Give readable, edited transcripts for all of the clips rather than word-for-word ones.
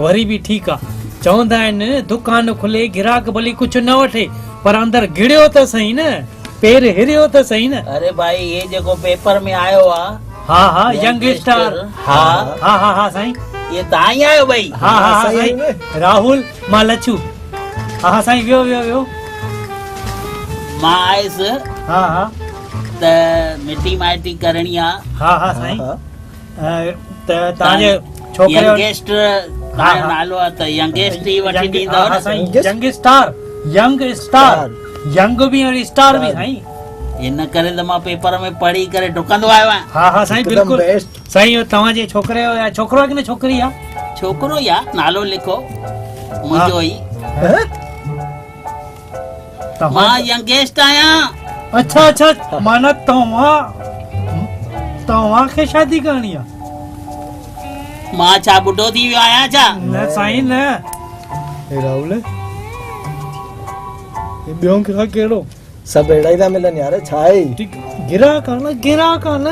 वरी भी ठीक आ चवंदा आहिनि दुकान खुले गिराक भली कुछ न वठे पर अंदर गिड़ियो त सही न पेर हिरियो त सही न। अरे भाई ये जेको पेपर में आयो आ हाँ हाँ यंग स्टार हाँ हाँ हाँ हाँ साईं ये तां ही आयो भाई। हाँ हाँ हाँ साईं राहुल मां लच्छू हाँ हाँ साईं वियो वियो वियो मां आयस हाँ हाँ त मिटी माइटी करणी आ। हाँ हाँ साईं त तव्हांजे छोकिरे यंगेस्ट नालो आ त यंगेस्ट ही वठी ॾींदव हाँ न। साईं यंग स्टार यंग भी और स्टार भी साईं। इन करे त मां पेपर में पढ़ी करे डुकंदो आयो आहियां। हाँ हाँ साईं बिल्कुल साईं तव्हांजे छोकिरे जो या छोकिरो आहे कि न छोकिरी आहे? छोकिरो या नालो लिखो मुंहिंजो ई मां यंगेस्ट आहियां। अच्छा अच्छा माना तव्हांखे शादी करणी आहे? मां छा बुढो थी वियो आहियां छा? न साईं न राहुल ॿियो कहिड़ो सभु अहिड़ा ई था मिलनि यार छा आहे गिराक आहे न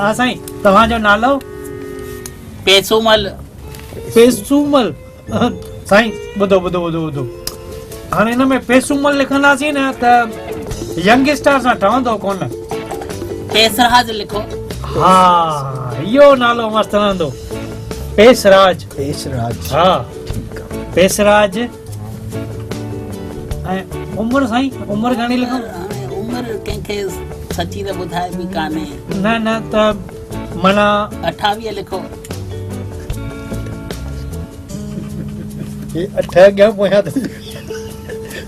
हा साईं तव्हांजो नालो? पेसूमल साईं ॿुधो हाणे हिन में पेसूमल लिखंदासीं न त यंग स्टार सां ठहंदो कोन। पेसराज लिखो। हा इहो नालो मस्त रहंदो पेसराज हा पेसराज। ऐं उमिरि साईं उमिरि घणी लिखो? उमिरि कंहिंखे सची त ॿुधाए बि कान्हे। न त माना 28 लिखो। 28 पोयां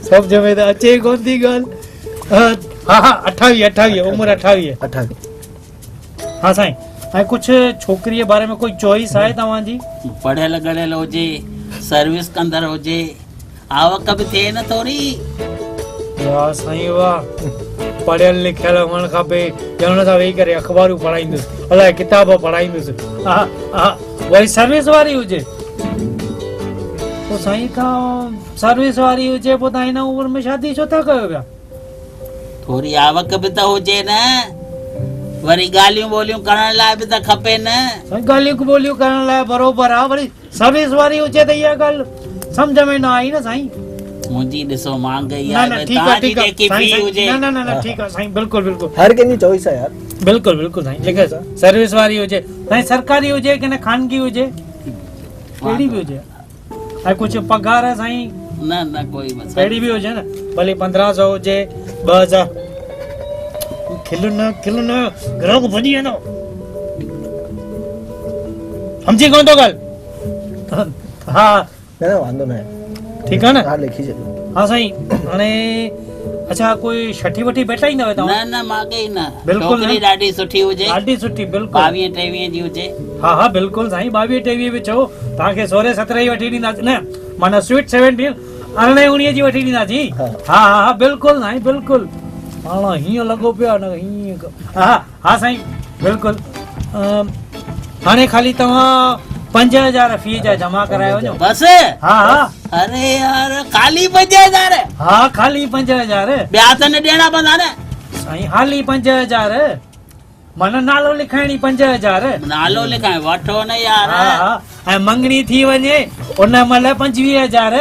सभु जमे त अचे कोन थी ॻाल्हि। हा हा 28 उमिरि 28। हाँ साईं ऐं कुझु छोकिरीअ बारे में कोई चॉइस आहे तव्हांजी? पढ़ियल गढ़ियल हुजे सर्विस कंदड़ हुजे आवक बि थिए न थोरी। वाह साईं वाह पढ़ियल लिखियल हुअणु खपे ॼण सां वेही करे अख़बारूं पढ़ाईंदुसि अलाए किताब पढ़ाईंदुसि। हा हा वरी सर्विस वारी हुजे पोइ साईं तव्हां सर्विस वारी हुजे पोइ तव्हां हिन उमिरि में शादी छो था कयो पिया? थोरी आवक बि त हुजे न वरी ॻाल्हियूं ॿोलियूं करण लाइ बि त खपे न। ॻाल्हियूं ॿोलियूं करण लाइ बरोबर आहे वरी सर्विस वारी हुजे त इहा ॻाल्हि सम्झ में न आई न साईं। मुंहिंजी ॾिसो महांगाई न आहे ठीक आहे ठीक जेकी फी हुजे। न ठीक आहे साईं बिल्कुल हर कंहिंजी चॉइस आहे यार। बिल्कुल साईं जेके सर्विस वारी हुजे साईं सरकारी हुजे कि न खानगी हुजे कहिड़ी बि हुजे ऐं कुझु पगार साईं न कोई बस कहिड़ी बि हुजे न भले 1500 हुजे 2000 खिल न ग्राहक भॼी वेंदो समझी कोन थो ॻाल्हि। हा न वांदो न आहे ठीकु आहे न हा लिखी छॾियो। हाँ साईं हाणे अच्छा कोई छठी वठी बेटाईंदव तव्हां? न मागे न बिल्कुल छोकिरी ॾाढी सुठी हुजे ॾाढी सुठी बिल्कुल 22-23 जी हुजे। हा बिल्कुल साईं 22-23 भी चओ तव्हांखे 16-17 वठी ॾींदासीं न माना स्वीट 17 18-19 जी वठी ॾींदासीं। हा बिल्कुल साईं बिल्कुल हाणे हीअं लॻो पियो न हीअं हा साईं बिल्कुल हाणे खाली तव्हां 5000 फी जा जमा कराए वञो बस। हा अरे यार खाली 5000? हा खाली 5000 ॿिया त न ॾियणा पवंदा न साईं हाली 5000 माना नालो लिखाइणी 5000 नालो लिखाए वठो न यार। ऐं मंगणी थी वञे उन महिल 25000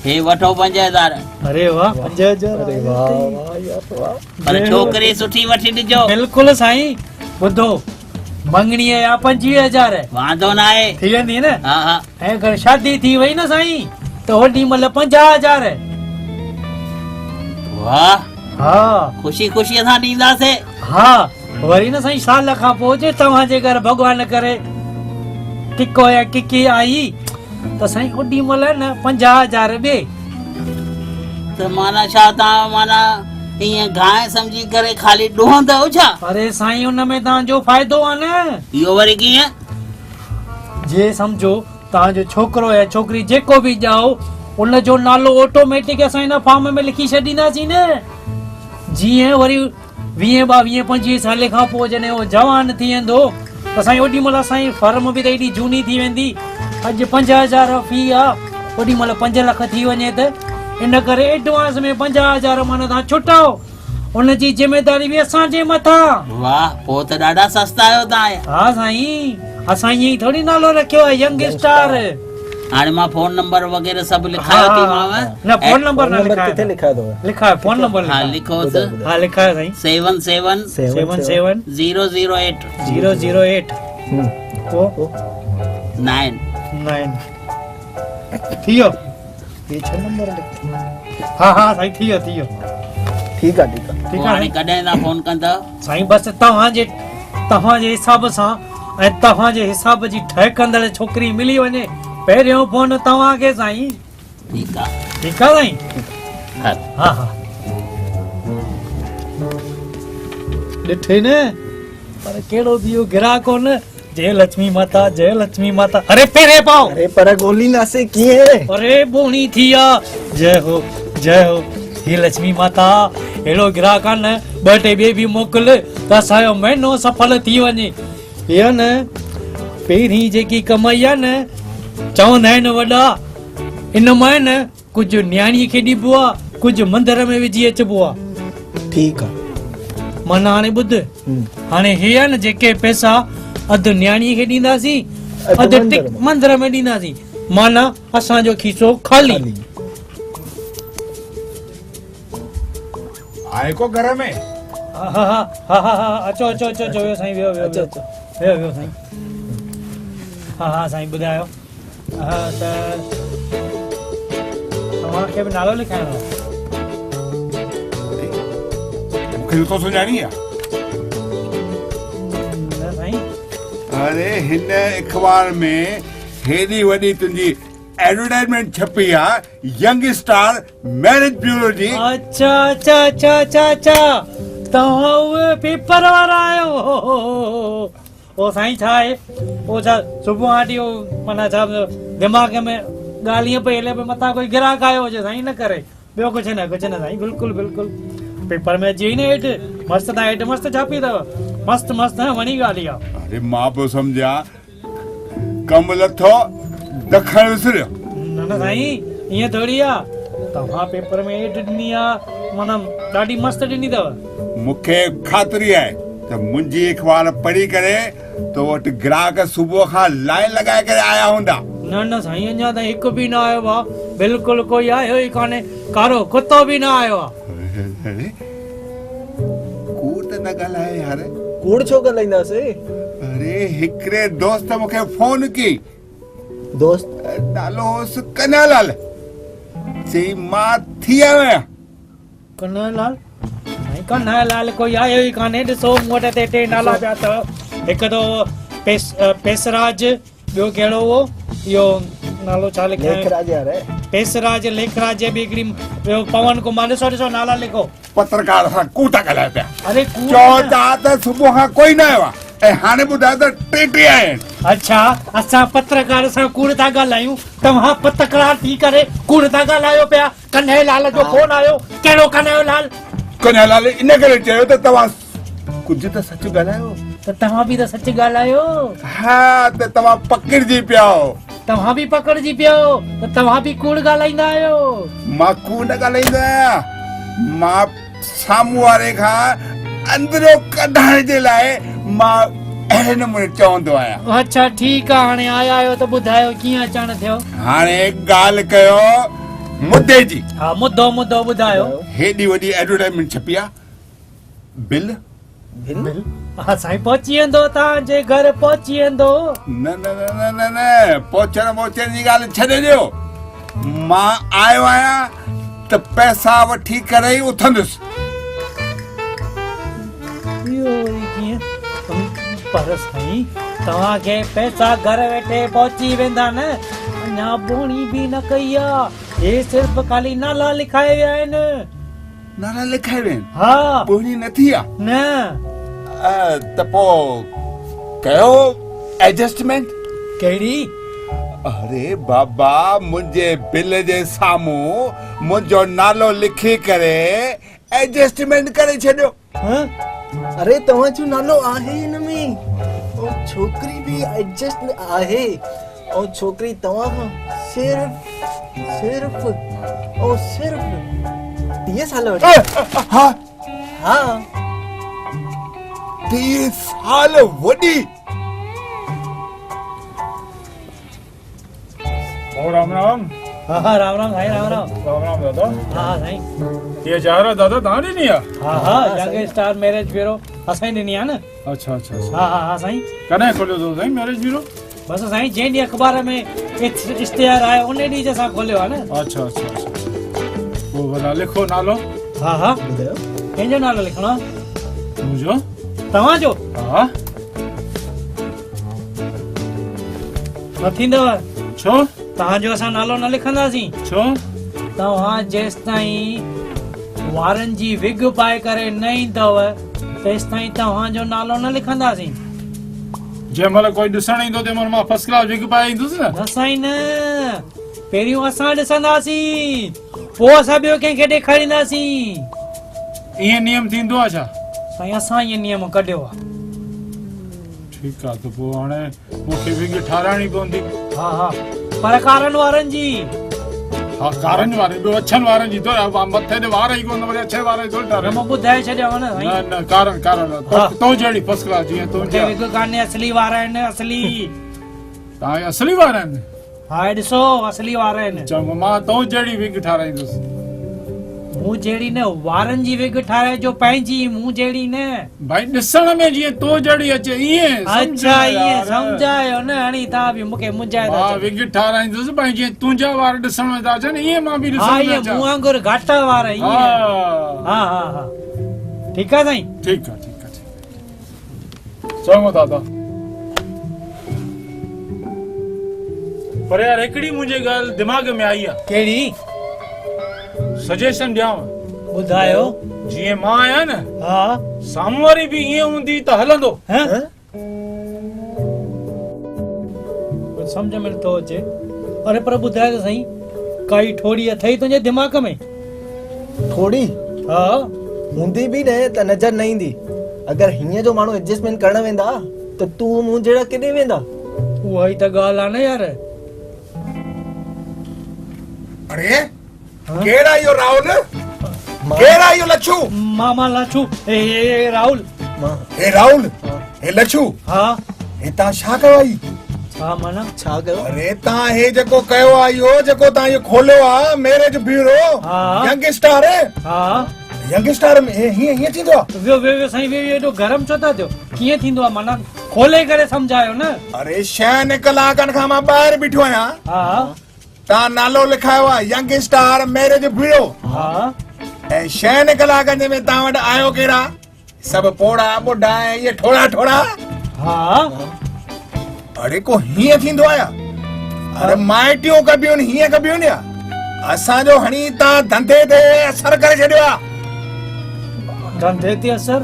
हे वठो 5000। अरे वाह 5000 अरे वाह यार वाह पर छोकिरी सुठी वठी ॾिजो। बिल्कुल साईं ॿुधो मंगणीअ जा 25000 वांदो न आहे थी वेंदी न। हा ऐं अगरि शादी थी वई न साईं त होॾी महिल 50000। वाह हा ख़ुशी सां ॾींदासीं। हा वरी न साईं साल खां पोइ जे तव्हांजे घर भॻवान करे किको या किकी आई त साईं ओॾी महिल न 50000 ॿिए त माना छा तव्हां माना ईअं गांइ सम्झी करे खाली ॾोहंदव छा? अरे साईं उन में तव्हांजो फ़ाइदो आहे न। इहो वरी कीअं? जे सम्झो तव्हांजो छोकिरो या छोकिरी जेको बि ॼाओ उन जो नालो ऑटोमेटिक असां हिन फॉर्म में लिखी छॾींदासीं न। जीअं वरी 20-22-25 साल खां पोइ जॾहिं उहो जवान थी वेंदो त साईं ओॾी महिल असांजी फर्म बि त एॾी झूनी थी वेंदी। अॼु 5000 फी आहे ओॾी महिल 5 लख थी वञे त इन करे एडवांस में 50000 माना तव्हां छुटाओ उन जी जिम्मेदारी बि असांजे मथां। वाह पोइ त ॾाढा सस्ता आहियो तव्हां। हा साईं असां ईअं ई थोरी नालो रखियो आहे यंग स्टार। हाणे मां फोन नंबर वग़ैरह सभु लिखायो थी मांव। न फोन नंबर न लिखायो किथे लिखा दो लिखा है फोन नंबर हा लिखोसि। हाँ लिखा है साईं 77 008 008 ओ 9 9 थियो ये 6 नंबर लिख हाँ हाँ साईं थियो थियो ठीक है ठीक है ठीक हाणे है कॾहिं था फोन कंदा? साईं बस तव्हांजे हिसाब सां ऐं तव्हांजे हिसाब जी ठहकंदड़ छोकिरी मिली वञे पहिरियों फोन तव्हांखे साईं। ठीकु आहे ठीकु आहे साईं। हल हा हा ॾिठे न पर कहिड़ो ॿियो ग्राहक हो न। जय लक्ष्मी माता जय लक्ष्मी माता। अरे पहिरे पाओ अरे पर गोली ना से किए अरे बोणी थी आ। जय हो हे लक्ष्मी माता। अहिड़ो ग्राहक आहे न ॿ टे ॿिए बि मोकिल त असांजो महीनो सफल थी वञे। इहा न पहिरीं जेकी कमाई आहे न चवंदा आहिनि वॾा इन मां न कुझु न्याणीअ खे ॾिबो आहे कुझु मंदर में विझी अचबो आहे। ठीक है माना हाणे ॿुध हाणे हे आहे न जेके पैसा अधु न्याणीअ खे ॾींदासीं अधु मंदर में ॾींदासीं माना असांजो खीसो ख़ाली। आए को घर में हा हा हा हा हा हा अचो अचो अचो अचो वियो साईं वियो वियो अचो अचो वियो साईं। हा हा साईं ॿुधायो। हा त तव्हांखे बि नालो लिखाइणो आहे? मूंखे तो सुञाणी आहे। न साईं अरे हिन अखबार में हेॾी वॾी तुंहिंजी एडवर्टाइजमेंट छपी आहे यंग स्टार मैरिज ब्यूरो जी। अच्छा अच्छा अच्छा अच्छा अच्छा तव्हां उहे पेपर वारा आहियो। ओ साईं छा आहे ओ छा सुबुह आटी ओ माना छा दिमाग़ में ॻाल्हि पई हले भई मथां कोई ग्राहक आयो हुजे साईं न करे ॿियो कुझु न साईं बिल्कुलु बिल्कुलु पेपर में अची वई न हेठि मस्तु तव्हां हेठि मस्तु छापी अथव मस्तु मस्तु वणी ॻाल्हि आहे। अरे मां पियो सम्झा कमु लथो दखण विसरियो। न न साईं ईअं थोरी आहे तव्हां पेपर में हेठि ॾिनी आहे माना ॾाढी मस्तु ॾिनी अथव। मूंखे ख़ातिरी आहे त मुंहिंजी अखबार पढ़ी करे तो वटि ग्राहक सुबुह खां लाइन लॻाए करे आया हूंदा। न न साईं अञा त हिकु बि न आयो आहे बिल्कुलु कोई आयो ई कान्हे कारो कुतो बि न आयो आहे। अरे कूड़ त न ॻाल्हाए यार। कूड़ छो ॻाल्हाईंदासीं? अरे हिकिड़े दोस्त मूंखे फोन की दोस्त नालो हुयुसि कन्हैयालाल चई मां थी आयो आहियां। कन्हैयालाल साईं कन्हैयालाल कोई आयो ई कान्हे ॾिसो मूं वटि ते टे नाला पिया अथव हिकु त पेसराज ॿियो कहिड़ो हो इहो नालो छा लिखियो लेखराज यार पेसराज लेखराज बि हिकिड़ी ॿियो पवन कुमार ॾिसो ॾिसो नाला लिखो। पत्रकार सां कूड़ था ॻाल्हाए पिया। अरे चओ था त सुबुह खां कोई न आयो आहे ऐं हाणे ॿुधायो त टे आया आहिनि। अच्छा असां पत्रकार सां कूड़ था ॻाल्हायूं तव्हां पत्रकार थी करे कूड़ था ॻाल्हायो पिया। कन्हैयालाल जो फोन आयो कहिड़ो कन्हैयालाल? कन्हैयालाल इन करे चयो त तव्हां कुझु त सच ॻाल्हायो। त तव्हां बि त सच ॻाल्हायो। हा त तव्हां पकिड़िजी पिया हो। तव्हां बि पकड़जी पियो त तव्हां बि कूड़ ॻाल्हाईंदा आहियो। मां कूड़ न ॻाल्हाईंदो आहियां मां साम्हूं वारे खां अंदरो कढाइण जे लाइ मां अहिड़े नमूने चवंदो आहियां। अच्छा ठीकु आहे हाणे आया आहियो त ॿुधायो कीअं अचणु थियो? हाणे ॻाल्हि कयो मुद्दे जी। हा मुद्दो ॿुधायो। हेॾी वॾी एडवर्टाइजमेंट छपी आहे बिल बिल हा साईं पहुची वेंदो तव्हांजे घर पहुची वेंदो। न न न न न न पहुचण जी ॻाल्हि छॾे ॾियो मां आयो आहियां त पैसा वठी करे ई उथंदुसि। इहो वरी कीअं? पर साईं तव्हांखे पैसा घर वेठे पहुची वेंदा न अञा बोणी बि न कई आहे हे सिर्फ़ ख़ाली नाला लिखाए विया आहिनि। नाला लिखाए विया आहिनि? हा बोणी न थी आहे न त पोइ कयो एडजस्टमेंट। कहिड़ी? अरे बाबा मुंहिंजे बिल जे साम्हूं मुंहिंजो नालो लिखी करे एडजस्टमेंट करे छॾियो। अरे तव्हां जो नालो आहे हिन में और छोकरी भी एडजस्ट आहे और छोकरी तव्हां खां सिर्फ 30 साल वॾी। हाँ हाँ 30 साल वॾी। ओ राम राम हा हा राम राम साईं राम राम राम राम दादा हा हा साईं ये जा रहा दादा तव्हां ॾिनी आहे हा हा यंग स्टार मैरिज ब्यूरो असां ॾिनी आहे न अच्छा अच्छा अच्छा हा हा हा साईं कॾहिं खोलियो अथव साईं मैरिज ब्यूरो बसि साईं जंहिं ॾींहुं अख़बार में इश्तिहार आहे उन ॾींहुं जे असां खोलियो आहे न अच्छा अच्छा अच्छा पोइ भला लिखो नालो हा हा ॿुधायो कंहिंजो नालो लिखणो आहे मुंहिंजो तव्हांजो हा न थींदव छो तव्हांजो असां नालो न लिखंदासीं छो तव्हां जेसि ताईं वारनि जी विग पाए करे न ईंदव तेसि ताईं तव्हांजो नालो न लिखंदासीं जंहिं महिल कोई ॾिसण ईंदो तंहिं महिल मां फर्स्ट क्लास विग पाए ईंदुसि न न साईं न पहिरियों असां ॾिसंदासीं पोइ असां ॿियो कंहिंखे ॾेखारींदासीं ईअं नियम थींदो आहे छा साईं असां इहो नियम कढियो आहे ठीकु आहे त पोइ हाणे मूंखे विग ठाराइणी पवंदी हा हा पर कारनि वारनि जी हा कारनि वारनि ॿियो अछनि वारनि जी थोरी मथे ते वार ई कोन वरी अछे वार जी थोरी न ठाराइणी मां ॿुधाए छॾियांव न न साईं न कारनि कारनि हा। तो जहिड़ी फर्स्ट क्लास जीअं मूंखे तुंहिंजा विग कान्हे असली वार आहिनि असली तव्हां असली वार आहिनि हा ॾिसो असली वार आहिनि चङो मां तो जहिड़ी विग ठाराईंदुसि मूं जहिड़ी न वारनि जी विग ठाराइजो पंहिंजी मूं जहिड़ी न भाई ॾिसण में जीअं तो जहिड़ी अचे ईअं अच्छा ईअं सम्झायो न हाणे तव्हां बि मूंखे मुंझाए था मां छॾियो। विग ठाराईंदुसि भाई जीअं तुंहिंजा वार ॾिसण में था अचनि ईअं मां बि हा ॾिसण में ईअं अचां मूं वांगुरु घाटा वार ईअं हा हा हा हा ठीकु आहे साईं ठीकु आहे ठीकु आहे चङो दादा पर यार हिकिड़ी मुंहिंजी ॻाल्हि दिमाग़ में आई आहे कहिड़ी सजेशन ॾियांव ॿुधायो जीअं मां आहियां न हा साम्हूं वारी बि ईअं हूंदी त हलंदो हैं? हाँ? कुझु सम्झ में नथो अचे अरे पर ॿुधाए त साईं काई ठोड़ी अथई तुंहिंजे दिमाग़ में थोड़ी हा हूंदी बि न त नज़र न ईंदी अगरि हीअं जो माण्हू एडजस्टमेंट करण वेंदा त तूं मूं जहिड़ा केॾे वेंदा उहा ई त ॻाल्हि आहे न यार अरे केड़ा यो राहुल केड़ा यो लच्छू मामा लाचू ए राहुल हे राहुल हे लच्छू हा हे ता छा कयो आई छा माना छा कयो अरे ता हे जेको कयो आयो जेको ता ये खोलियो आ मैरिज ब्यूरो हा। यंग स्टार हा यंग स्टार में ही थींदो आ वियो वियो वियो साईं वियो एॾो गरम छो था थियो कीअं थींदो आहे माना खोले करे सम्झायो न अरे 6 कलाकनि खां मां ॿाहिरि बीठो आहियां हा ता नालो लिखायो आ यंग स्टार मैरिज ब्यूरो हा ऐं 6 कलाकनि में ता वटि आयो केड़ा सभु पोड़ा ॿुढा ऐं ये ठोड़ा ठोड़ा हा अरे को हीअं थींदो आया अरे माइटियूं कबियूं हीअं कबियूं या असांजो हणी ता धंधे ते असर करे छॾियो आ धंधे ते असर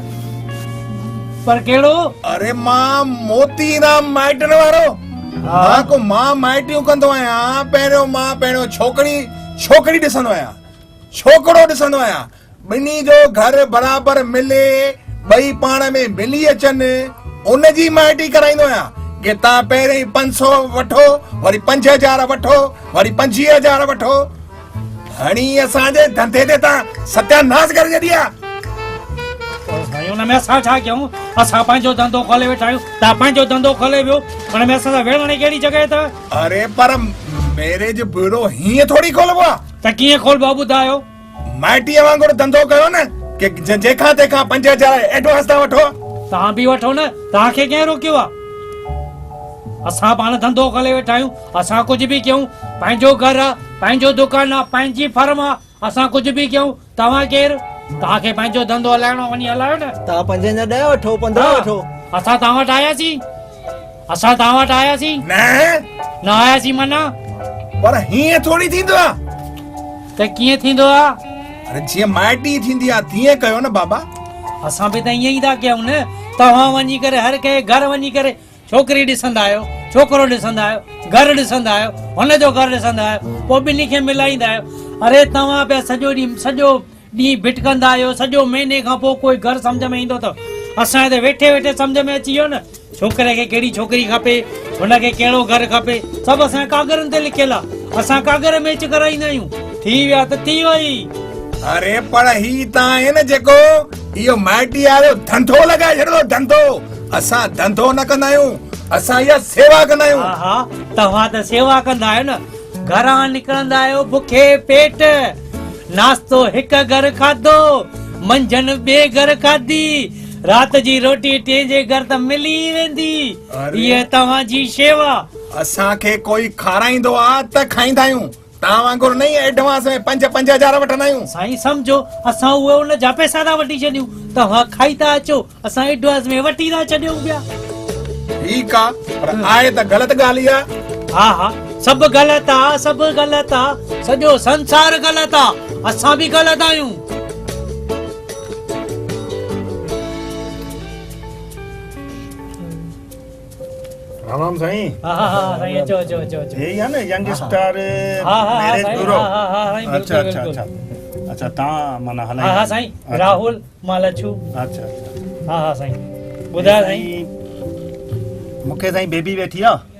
पर कहिड़ो अरे मां मोतीराम माइटनि वारो हा मां माइटियूं कंदो आहियां पहिरियों छोकिरी ॾिसंदो आहियां छोकिरो ॾिसंदो आहियां ॿिन्ही जो घर बराबर मिले ॿई पाण में मिली अचनि उनजी माइटी कराईंदो आहियां कि तव्हां पहिरीं 500 वठो वरी 5000 वठो वरी 25000 वठो हणी असांजे धंधे ते तव्हां सत्यानाश करे छॾी आहे साईं हुन में असां छा कयूं असां पंहिंजो धंधो खोले वेठा आहियूं तव्हां पंहिंजो धंधो खोले वियो हुन में असां सां वेहण कहिड़ी जॻह ते अरे पर मैरिज ब्यूरो हीअं थोरी खोलबो आहे त कीअं खोलबो आहे ॿुधायो माइटीअ वांगुरु धंधो कयो न कि जेखां तेखां 5000 एडवांस था वठो तव्हां बि वठो न तव्हांखे कंहिं रोकियो आहे असां पाण धंधो खोले वेठा आहियूं असां कुझु बि कयूं पंहिंजो घर आहे पंहिंजो दुकानु आहे पंहिंजी फर्म आहे असां कुझु बि कयूं तव्हां केरु तव्हांखे पंहिंजो धंधो हलाइणो वञी हलायो न तव्हां 5 जा 10 वठो 15 वठो असां तव्हां वटि आयासीं न न आयासीं माना पर हीअं थोरी थींदो आहे त कीअं थींदो आहे अरे जीअं माइटी थींदी आहे तीअं कयो न बाबा असां बि त ईअं ई था कयूं न तव्हां वञी करे हर कंहिं घर वञी करे छोकिरी ॾिसंदा आहियो छोकिरो ॾिसंदा आहियो घर ॾिसंदा आहियो हुनजो घर ॾिसंदा आहियो पोइ ॿिन्ही खे मिलाईंदा आहियो अरे तव्हां पिया सॼो ॾींहुं भिटकंदा आहियो सॼो महीने खां पोइ कोई घर सम्झ में ईंदो अथव असांजे वेठे वेठे सम्झ में अची वियो न छोकिरे खे कहिड़ी छोकिरी खपे हुनखे कहिड़ो घर खपे सभु असांजे कागरनि ते लिखियल आहे असां कागर मैच कराईंदा आहियूं थी विया त थी वई अरे पर ही तव्हां आहे न जेको इहो माइटी वारो धंधो लॻाए छॾियो धंधो असां धंधो न कंदा आहियूं असां इहा सेवा कंदा आहियूं हा हा तव्हां त सेवा कंदा आहियो न घरां निकिरंदा आहियो बुखे पेट, नास्तो हिकु घर खाधो, मंझंदि ॿिए घर खाधी, राति जी रोटी टे जे घर त मिली वेंदी। अरे। इहा तव्हांजी शेवा। असांखे कोई खाराईंदो आहे त खाईंदा आहियूं, तव्हां वांगुरु नहीं एडवांस में 5-5 हज़ार वठंदा आहियूं। साईं सम्झो असां उहे उन जा पैसा था वठी छॾियूं, तव्हां खाई था अचो, असां एडवांस में वठी था छॾियूं पिया। ठीकु आहे, पर आहे त ग़लति ॻाल्हि आहे। हा हा, सभु ग़लति आहे, सभु ग़लति आहे, सॼो संसार ग़लति आहे, असां बि ग़लति आहियूं। राम साईं। हा हा हा साईं, अचो अचो अचो अचो। यही है ना यंग स्टार हा हा हा मैरिज साईं, ब्यूरो। हा हा हा साईं, अच्छा बिल्कुलु अच्छा बिल्कुलु। अच्छा अच्छा तव्हां माना हलाइ। हा हा साईं, राहुल मालछू। अच्छा अच्छा हा हा साईं, ॿुधायो साईं। साईं मूंखे साईं बेबी वेठी आहे।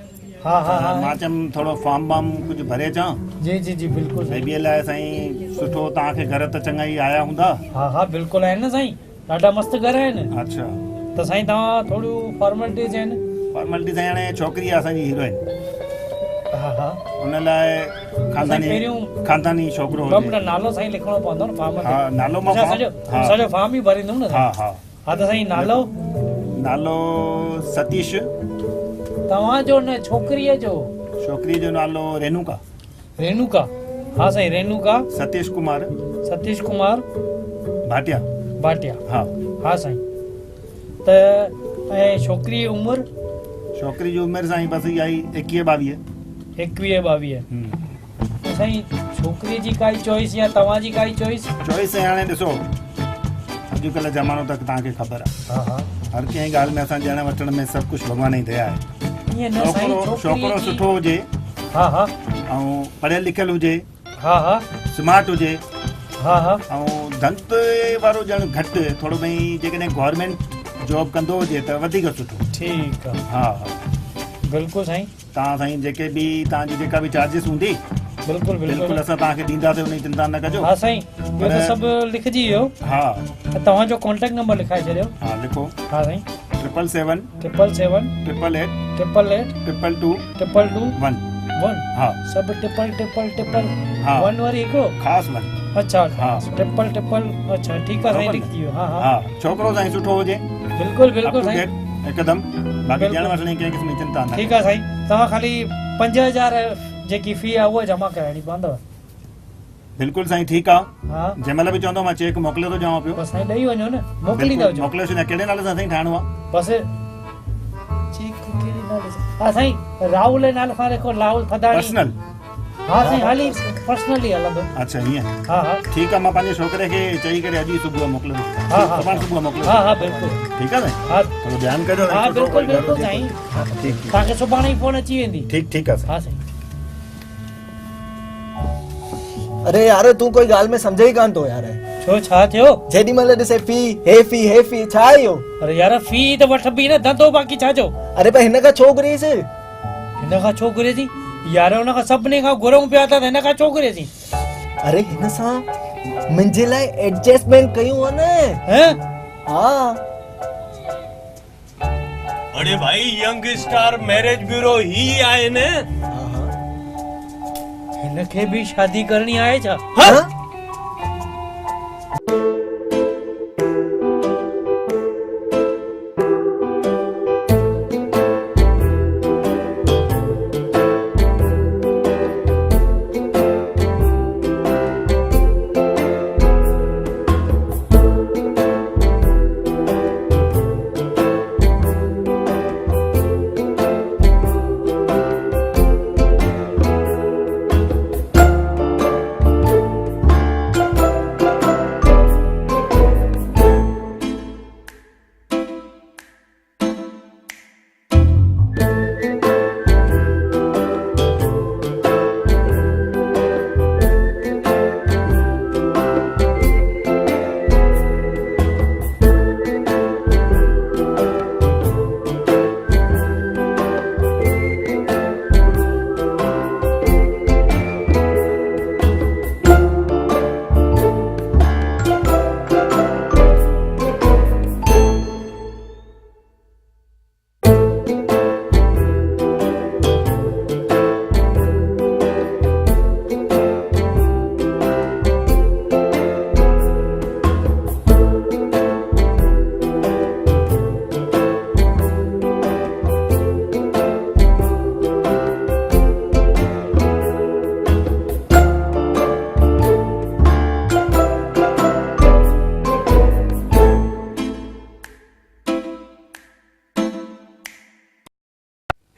हा हा हा मां चयमि थोरो फॉर्म वार्म कुझु भरे अचां जी जी जी बिल्कुलु साईं। बेबीअ लाइ साईं। सुठो तव्हांखे घर त चङा ई आया हूंदा। हा हा बिल्कुलु आहिनि न साईं, ॾाढा मस्तु घर आहिनि। अच्छा त साईं तव्हां थोरियूं फॉर्मेलिटीज़ आहिनि। फॉर्मेलिटी साईं हाणे छोकिरी आहे असांजी हीरोइन, हा हा, हुन लाइ पहिरियों खानदानी छोकिरो ॿ हुजे। मिंट नालो साईं लिखणो पवंदो न फॉर्म हा ते। नालो मां अच्छा, हा सॼो फॉर्म ई भरींदुमि न हा साईं। हा हा त साईं नालो नालो सतीश, तव्हांजो न छोकिरीअ जो। छोकिरी जो नालो रेणुका। रेणुका। हा साईं, रेणुका। सतीश कुमार सतीश कुमार भाटिया। भाटिया। हा हा साईं। त ऐं छोकिरी जी उमिरि? छोकिरी जी उमिरि साईं बसि इहा ई 21-22। 21-22। साईं छोकिरी जी काई चॉइस या तव्हांजी काई चॉइस? चॉइस आहे हाणे ॾिसो, अॼुकल्ह ज़मानो त तव्हांखे ख़बर आहे, हा हा, हर कंहिं ॻाल्हि में असां ॾियण वठण में सभु कुझु भॻवान जी दया आहे। ईअं न साईं, छोकिरो छोकिरीअ जी- सुठो हुजे हा हा ऐं पढ़ियल लिखियल हुजे, हा हा स्मार्ट हुजे हा हा ऐं धंत वारो ॼण घटि थोरो भई जेकॾहिं गवर्नमेंट जॉब कंदो हुजे त वधीक सुठो। ठीकु आहे, हा हा बिल्कुलु साईं, तव्हां साईं जेके बि तव्हांजी जेका बि चार्जिस हूंदी बिल्कुलु बिल्कुलु बिल्कुलु। असां तव्हांखे ॾींदासीं, उन जी चिंता न कजो। हा साईं, इहो त सभु लिखिजी वियो। हा त तव्हांजो कॉन्टेक्ट नंबर लिखाए छॾियो। हा लिखो हा साईं, 777 777 888 888 222 222 1। 1। हा सभु टिपल टिपल टिपल हा। 1 वरी हिकिड़ो। ख़ासि 1। अच्छा हा। टिपल टिपल, अच्छा ठीकु आहे साईं, बराबरि। लिखी वियो। हा हा, हा छोकिरो साईं सुठो हुजे, बिल्कुलु up बिल्कुलु to साईं। date हिकदमि, बाक़ी ॾियण वठण जी कंहिं क़िस्म जी चिंता न। ठीकु आहे साईं, तव्हां ख़ाली 5000 जेकी फी आहे उहा जमा कराइणी पवंदव। बिल्कुलु साईं ठीकु आहे। हा जंहिं महिल बि चवंदो मां चेक मोकिले थो ॾियांव पियो। बसि साईं ॾेई वञो न, मोकिलींदा बिल्कुलु वञो मोकिले छॾियां। कहिड़े नाले सां साईं ठाहिणो आहे? बसि। चेक कहिड़े नाले सां? हा साईं, राहुल जे नाले सां लिखो, राहुल थदाणी। पर्सनल? हा साईं, हाली पर्सनली हलंदो। अच्छा ईअं, हा हा ठीकु आहे। मां पंहिंजे छोकिरे खे चई करे अॼु ई सुबुह मोकिले थो, हा, हा। सुभाणे सुबुह मोकिले हा थो। हा बिल्कुलु। ठीकु आहे साईं, हा थोरो ध्यानु कजो। हा बिल्कुलु बिल्कुलु साईं, ठीकु तव्हांखे सुभाणे ई फोन अची वेंदी। ठीकु ठीकु आहे साईं। हा साईं। अरे यार तूं कोई ॻाल्हि में सम्झे ई कान थो यार। छो छा थियो? जेॾी महिल ॾिसे फी हे फी छा आहे इहो? अरे यार फी त वठबी न, धंधो बाक़ी छा जो? अरे पर हिन खां छो घुरीस? हिन खां छो घुरे थी? यार हुन खां सभिनी खां घुरूं पिया था त हिन खां छो घुरे थी? अरे हिन सां मुंहिंजे लाइ एडजस्टमेंट कयूं आहे न। हैं? हाँ अरे भाई यंग स्टार मैरिज ब्यूरो ही आहे न। हिनखे बि शादी करणी आहे छा? हाँ?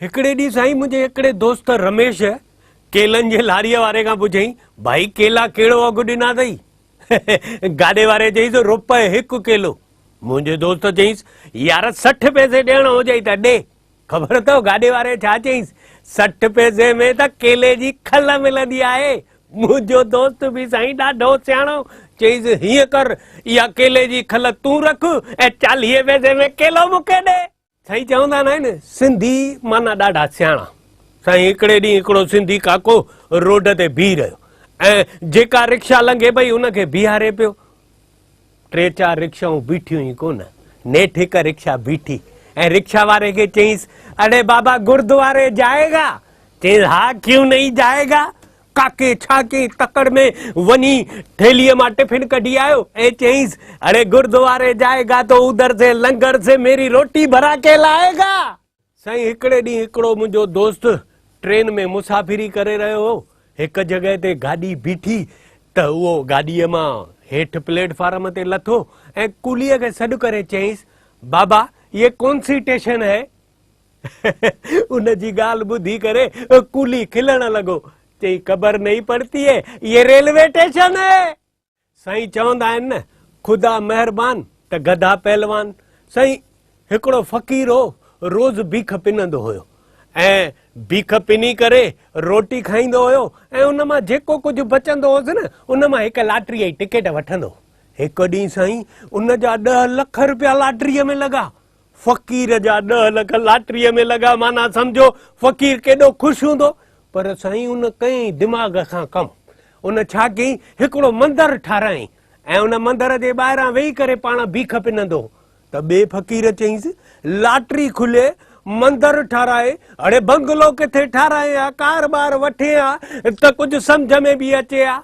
हिकिड़े ॾींहुं साईं मुंहिंजे हिकिड़े दोस्त रमेश केलनि जे लारीअ वारे खां पुछईं, भाई केला कहिड़ो अघु ॾिना अथई? गाॾे वारे चईंसि ₹1 केलो। मुंहिंजे दोस्त चईंसि, यार 60 पैसे ॾियणो हुजई त ॾे। ख़बर अथव गाॾे वारे छा चईंसि? 60 पैसे में त केले जी खल मिलंदी आहे। मुंहिंजो दोस्त बि साईं ॾाढो सियाणो, चईंसि हीअं कर, इहा केले जी खल तूं रख ऐं 40 पैसे में केलो मूंखे ॾे। साईं चवंदा न आहिनि सिंधी माना ॾाढा सियाणा। साईं हिकिड़े ॾींहुं हिकिड़ो सिंधी काको रोड ते बीह रहियो ऐं जेका रिक्शा लंघे पई उनखे बीहारे पियो। 3-4 रिक्शाऊं बीठियूं ई कोन। नेठि हिक रिक्शा बीठी ऐं रिक्शा वारे खे चईंसि, अरे बाबा गुरुद्वारे जाएगा? चईंसि, हा क्यों नहीं जाएगा। काके छा कई तकड़ में वनी थैलीअ मां टिफिन कढी आयो ऐं चईंसि, अरे गुरुद्वारे जाएगा तो उधर से लंगर से मेरी रोटी भरा के लाएगा। साईं हिकिड़े ॾींहुं हिकिड़ो मुंहिंजो दोस्त ट्रेन में मुसाफ़िरी करे रहियो हो। हिक जॻह ते गाॾी बीठी त उहो गाॾीअ मां हेठि प्लेटफार्म ते लथो ऐं कूलीअ खे सॾु करे चईंसि, बाबा ये कौन सी स्टेशन है? उन जी ॻाल्हि ॿुधी करे कूली खिलण लॻो, चई ख़बर नहीं पड़ती है, ये रेलवे स्टेशन है। साईं चवंदा आहिनि न, खुदा मेहरबान त गधा पहलवान। साईं हिकिड़ो फ़क़ीर हो, रोज़ बीख पिनंदो हुयो ऐं बीख पिनी करे रोटी खाईंदो हुयो ऐं उन मां जेको कुझु बचंदो हुअसि न उन मां हिक लॉटरीअ जी टिकट वठंदो। हिकु ॾींहुं साईं उन जा 10 लख रुपया लॉटरीअ में लॻा। फ़क़ीर जा 10 लख लॉटरीअ में लॻा, माना सम्झो फ़क़ीर केॾो ख़ुशि हूंदो। पर साईं उन कई दिमाग़ खां कमु। उन छा कयईं, हिकिड़ो मंदरु ठारायईं ऐं उन मंदर जे ॿाहिरां वेही करे पाण बीख पिनंदो। त ॿिए फ़क़ीर चईंसि, लॉटरी खुले मंदरु ठाराए, अड़े बंगलो किथे ठाराए आ, कार बार वठे आ त कुझु सम्झ में बि अचे आ।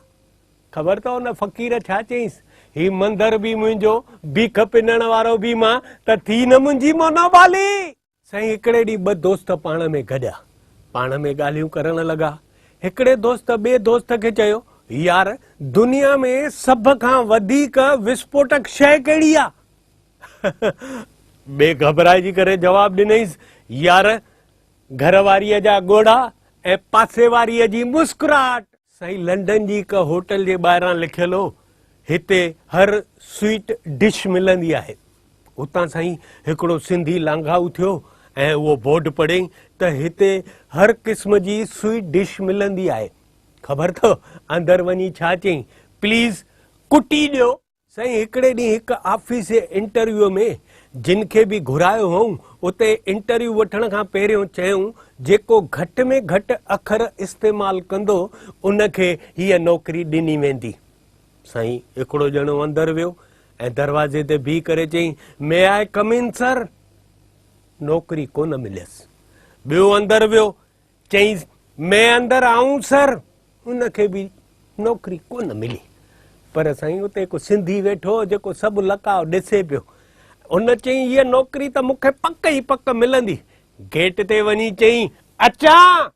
ख़बर अथव उन फ़क़ीर छा चईंसि, ही मंदर बि मुंहिंजो, बीख पिनण वारो बि मां, त थी न मुंहिंजी मोनोबाली। साईं हिकिड़े ॾींहुं 2 दोस्त पाण में गॾिया, पाण में ॻाल्हियूं करण लॻा। हिकिड़े दोस्त ॿिए दोस्त खे चयो, यार दुनिया में सभ खां वधीक विस्फोटक शइ कहिड़ी आ? ॿिए घबराइजी करे जवाब ॾिनईंसि, यार घरवारीअ जा ॻोढ़ा ऐं पासे वारीअ जी मुस्कुराहट। साईं लंडन जी हिक होटल जे ॿाहिरां लिखियल हो, हिते हर स्वीट डिश मिलंदी आहे। उतां साईं हिकिड़ो सिंधी लांघाऊ थियो ऐं उहो बोर्ड पढ़ियईं त हिते हर क़िस्म जी स्वीट डिश मिलंदी आहे। ख़बर अथव अंदरि वञी छा चयईं, प्लीज़ कुटी ॾियो। साईं हिकिड़े ॾींहुं हिकु ऑफिस जे इंटरव्यू में जिन खे बि घुरायो हुअऊं उते इंटरव्यू वठण खां पहिरियों चयूं, जेको घटि में घटि अखर इस्तेमालु कंदो उनखे हीअ नौकरी ॾिनी वेंदी। साईं हिकिड़ो ॼणो अंदरि वियो ऐं दरवाज़े ते बीह करे चयईं, मे आई कम इन सर? नौकरी कोन मिलियसि। ॿियो अंदरि वियो, चयईं मैं अंदरि आऊं सर? उनखे बि नौकरी कोन मिली। पर साईं उते हिकु सिंधी वेठो जेको सभु लकाउ ॾिसे पियो। उन चयईं, हीअ नौकरी त मूंखे पक ई पक मिलंदी। गेट ते वञी चयईं, अचां?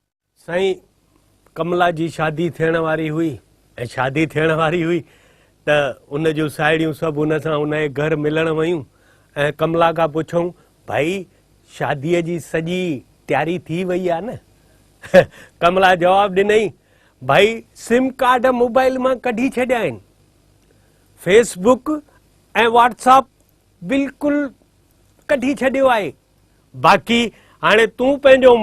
साईं कमला जी शादी थियण वारी हुई ऐं शादी थियण वारी हुई त उन जूं साहेड़ियूं सभु उन सां उन जे घर मिलण वयूं ऐं कमला खां पुछऊं, भाई शादीअ जी सॼी तयारी थी वई आहे न? कमला जवाब ॾिनई, भाई सिम कार्ड मोबाइल मां कढी छॾिया आहिनि, फेसबुक ऐं व्हाट्सअप बिल्कुलु कढी छॾियो आहे, बाक़ी हाणे तूं पंहिंजो